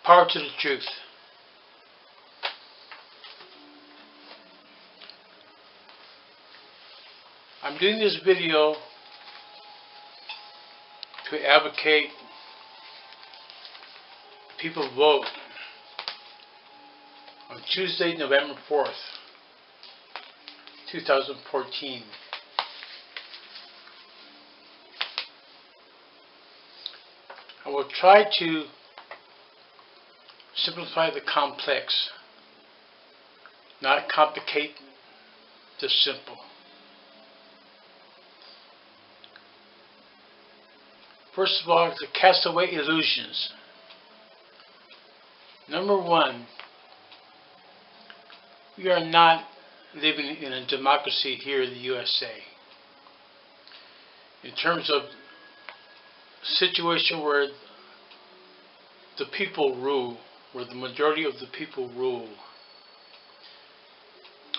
Power to the truth. I'm doing this video to advocate people vote on Tuesday, November 4th, 2014. I will try to simplify the complex, not complicate the simple. First of all, to cast away illusions. Number one, we are not living in a democracy here in the USA. In terms of situation where the people rule, where the majority of the people rule.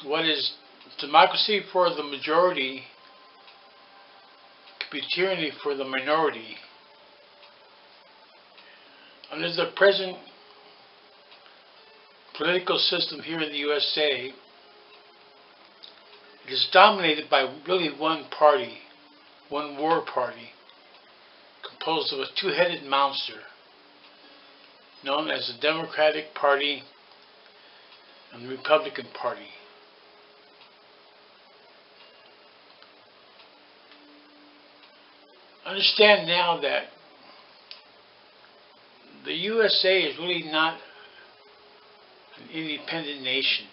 What is democracy for the majority could be tyranny for the minority. Under the present political system here in the USA, it is dominated by really one party, one war party, composed of a two-headed monster known as the Democratic Party and the Republican Party. Understand now that the USA is really not an independent nation.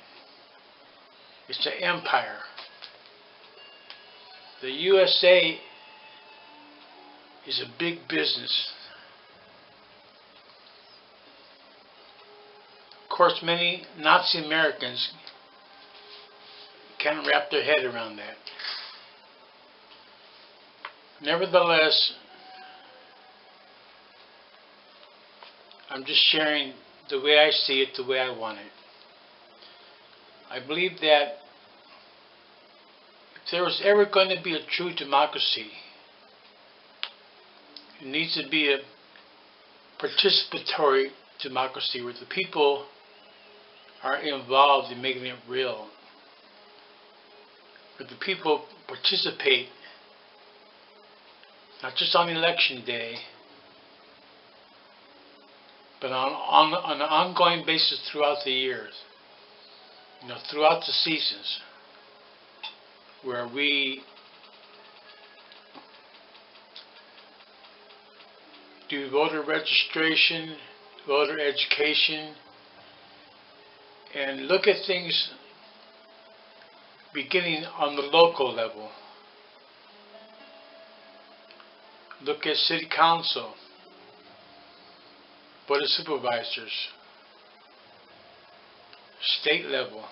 It's an empire. The USA is a big business. Of course, many Nazi Americans can't wrap their head around that. Nevertheless, I'm just sharing the way I see it, the way I want it. I believe that if there was ever going to be a true democracy, it needs to be a participatory democracy where the people are involved in making it real, where the people participate not just on election day, but on an ongoing basis throughout the years, throughout the seasons, where we do voter registration, voter education, and look at things beginning on the local level. Look at city council, board of supervisors, state level.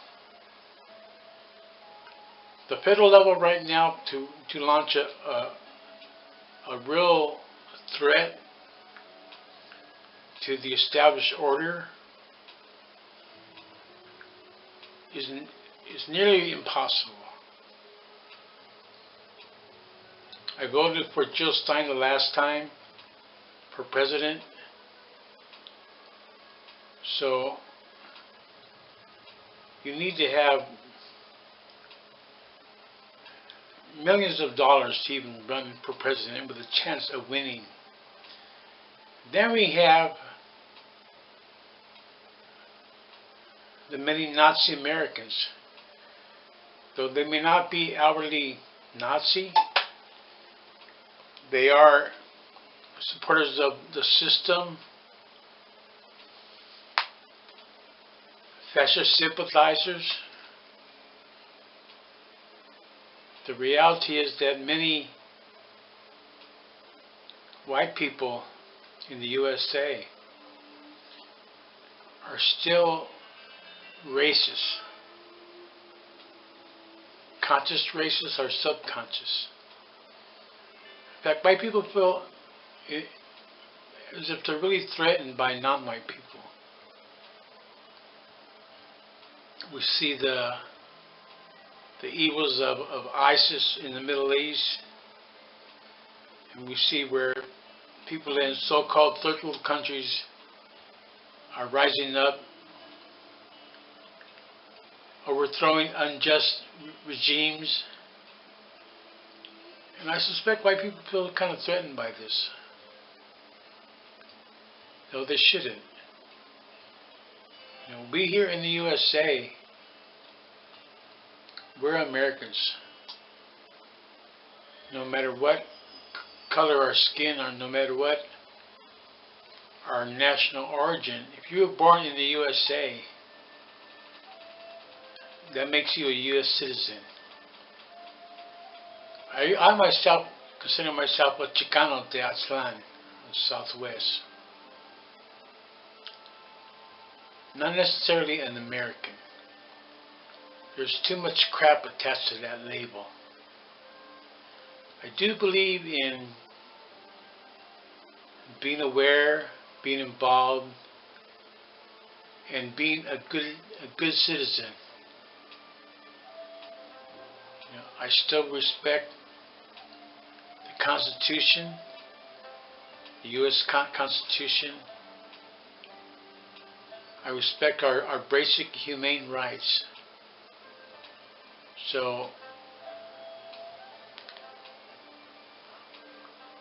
The federal level right now to launch a real threat to the established order is nearly impossible. I voted for Jill Stein the last time for president, so you need to have millions of dollars to even run for president with a chance of winning. Then we have the many Nazi Americans. Though they may not be outwardly Nazi, they are supporters of the system, fascist sympathizers. The reality is that many white people in the USA are still racist. Conscious racist or subconscious. In fact, white people feel as if they're really threatened by non-white people. We see the evils of ISIS in the Middle East, and we see where people in so-called third world countries are rising up, overthrowing unjust regimes. And I suspect white people feel kind of threatened by this, though they shouldn't. You know, we here in the USA, we're Americans. No matter what color our skin, or no matter what our national origin, if you were born in the USA, that makes you a U.S. citizen. I myself consider myself a Chicano de Aztlán, Southwest. Not necessarily an American. There's too much crap attached to that label. I do believe in being aware, being involved, and being a good citizen. You know, I still respect the Constitution, the U.S. Constitution. I respect our basic humane rights. So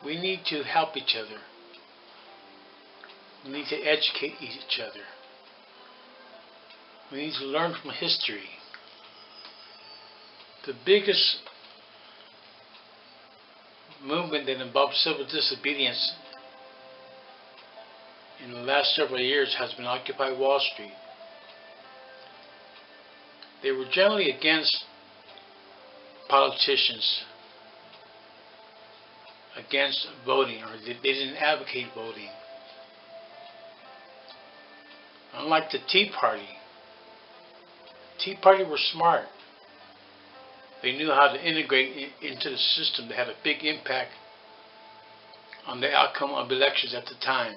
we need to help each other. We need to educate each other. We need to learn from history. The biggest movement that involved civil disobedience in the last several years has been Occupy Wall Street. They were generally against politicians, against voting, or they didn't advocate voting. Unlike the Tea Party were smart. They knew how to integrate into the system. They had a big impact on the outcome of elections at the time.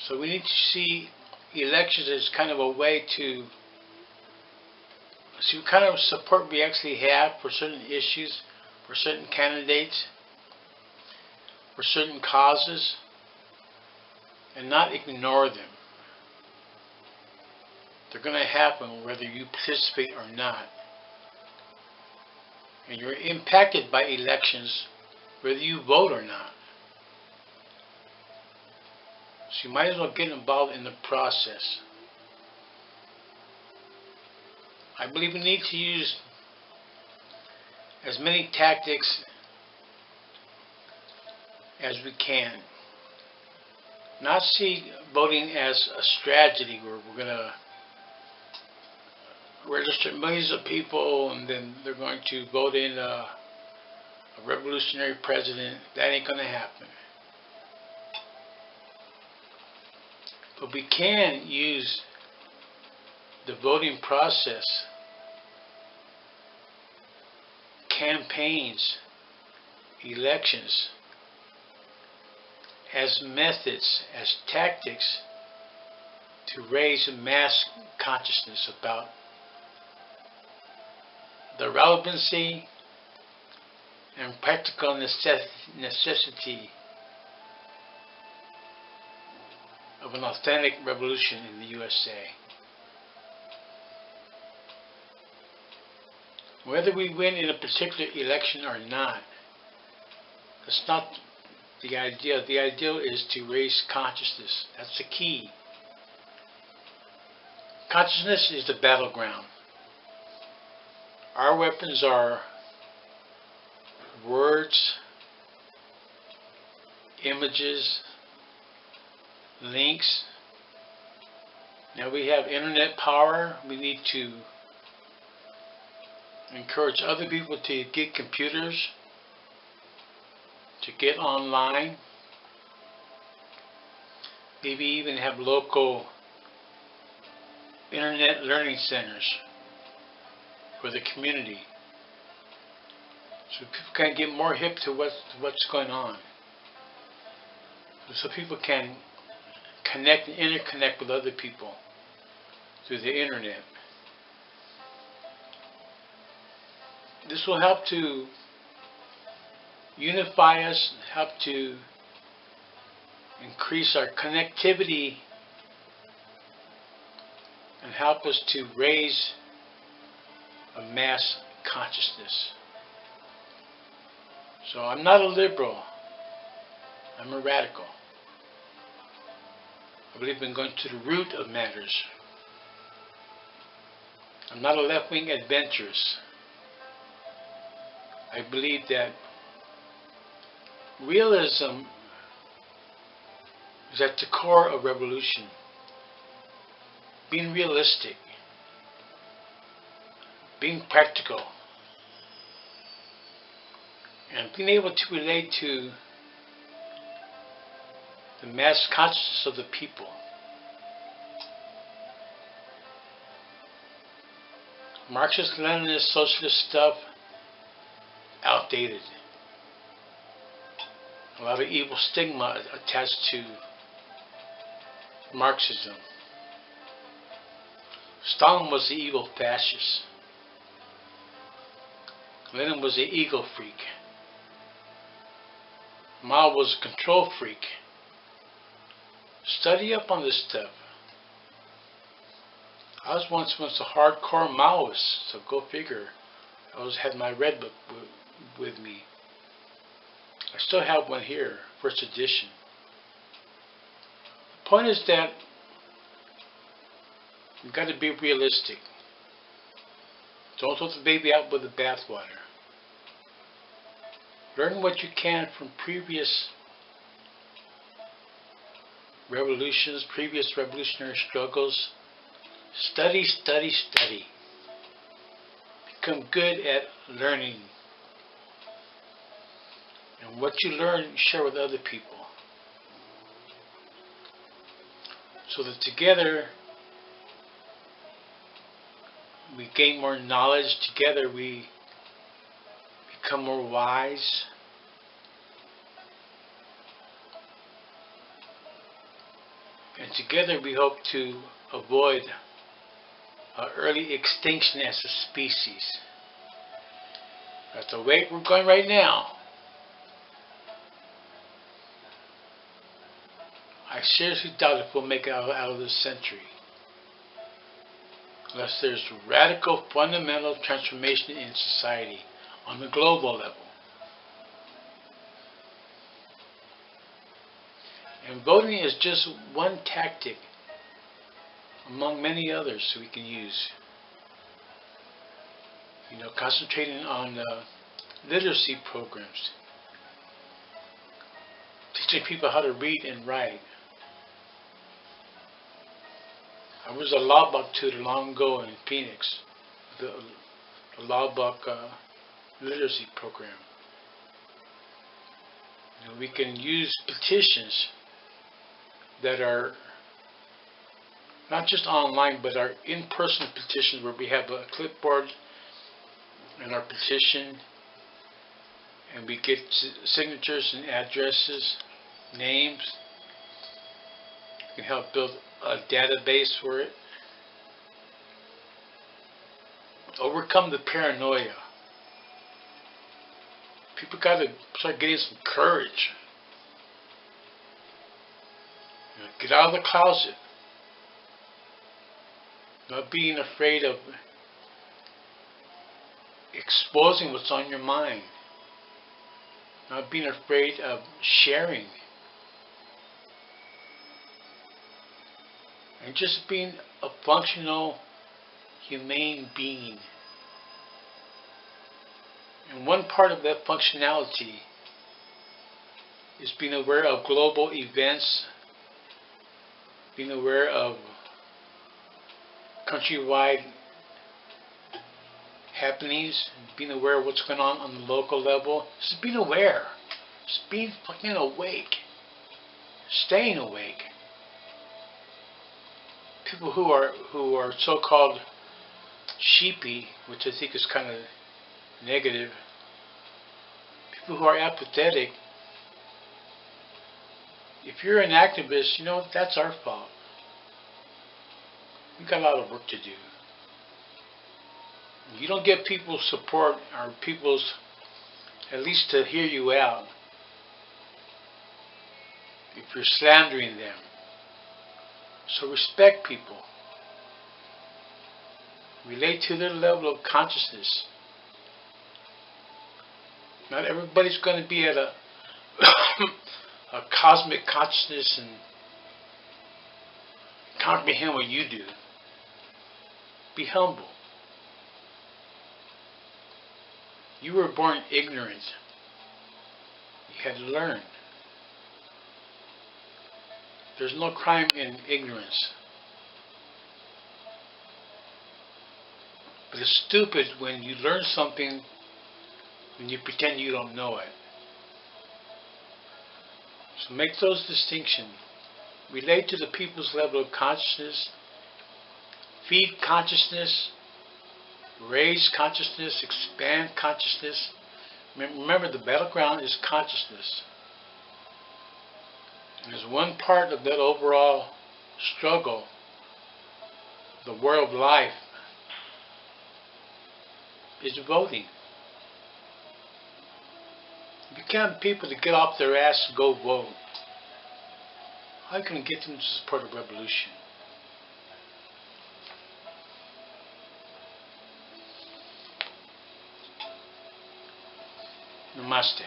So we need to see elections as kind of a way to see what kind of support we actually have for certain issues, for certain candidates, for certain causes, and not ignore them. They're going to happen whether you participate or not. And you're impacted by elections whether you vote or not. So you might as well get involved in the process. I believe we need to use as many tactics as we can. Not see voting as a strategy where we're going to register millions of people and then they're going to vote in a revolutionary president. That ain't going to happen. But we can use the voting process, campaigns, elections, as methods, as tactics to raise mass consciousness about the relevancy and practical necessity of an authentic revolution in the USA. Whether we win in a particular election or not, that's not the idea. The ideal is to raise consciousness. That's the key. Consciousness is the battleground. Our weapons are words, images, links. Now we have internet power. We need to encourage other people to get computers, to get online, maybe even have local internet learning centers for the community, so people can get more hip to what's going on, so people can connect and interconnect with other people through the internet. This will help to unify us, help to increase our connectivity and help us to raise a mass consciousness. So I'm not a liberal, I'm a radical. I believe in going to the root of matters. I'm not a left-wing adventurist. I believe that realism is at the core of revolution. Being realistic, being practical, and being able to relate to the mass consciousness of the people. Marxist, Leninist, socialist stuff, outdated. A lot of evil stigma attached to Marxism. Stalin was the evil fascist. Lenin was the ego freak. Mao was a control freak. Study up on this stuff. I was once a hardcore Maoist, so go figure. I always had my red book with me. I still have one here, first edition. The point is that you've got to be realistic. Don't throw the baby out with the bathwater. Learn what you can from previous revolutions, previous revolutionary struggles. Study, study, study. Become good at learning. And what you learn, share with other people. So that together we gain more knowledge, together we become more wise. And together we hope to avoid early extinction as a species. At the rate we're going right now, I seriously doubt if we'll make it out of this century. Unless there's radical, fundamental transformation in society on the global level. And voting is just one tactic among many others we can use. Concentrating on literacy programs, teaching people how to read and write. I was a law buck tutor long ago in Phoenix, the law buck literacy program. We can use petitions that are not just online, but are in-person petitions where we have a clipboard and our petition, and we get signatures and addresses, names. We can help build a database for it. Overcome the paranoia. People got to start getting some courage. Get out of the closet. Not being afraid of exposing what's on your mind. Not being afraid of sharing. And just being a functional, humane being. And one part of that functionality is being aware of global events, being aware of countrywide happenings, being aware of what's going on the local level. Just being aware. Just being fucking awake. Staying awake. People who are so-called sheepy, which I think is kind of negative. People who are apathetic. If you're an activist, that's our fault. We've got a lot of work to do. You don't get people's support or people's, at least to hear you out, if you're slandering them. So respect people. Relate to their level of consciousness. Not everybody's going to be at a a cosmic consciousness and comprehend what you do. Be humble. You were born ignorant. You had to learn. There's no crime in ignorance. But it's stupid when you learn something and you pretend you don't know it. So make those distinctions. Relate to the people's level of consciousness. Feed consciousness. Raise consciousness. Expand consciousness. Remember, the battleground is consciousness. And as one part of that overall struggle, the war of life, is voting. If you can't get people to get off their ass and go vote, how can you get them to support a revolution? Namaste.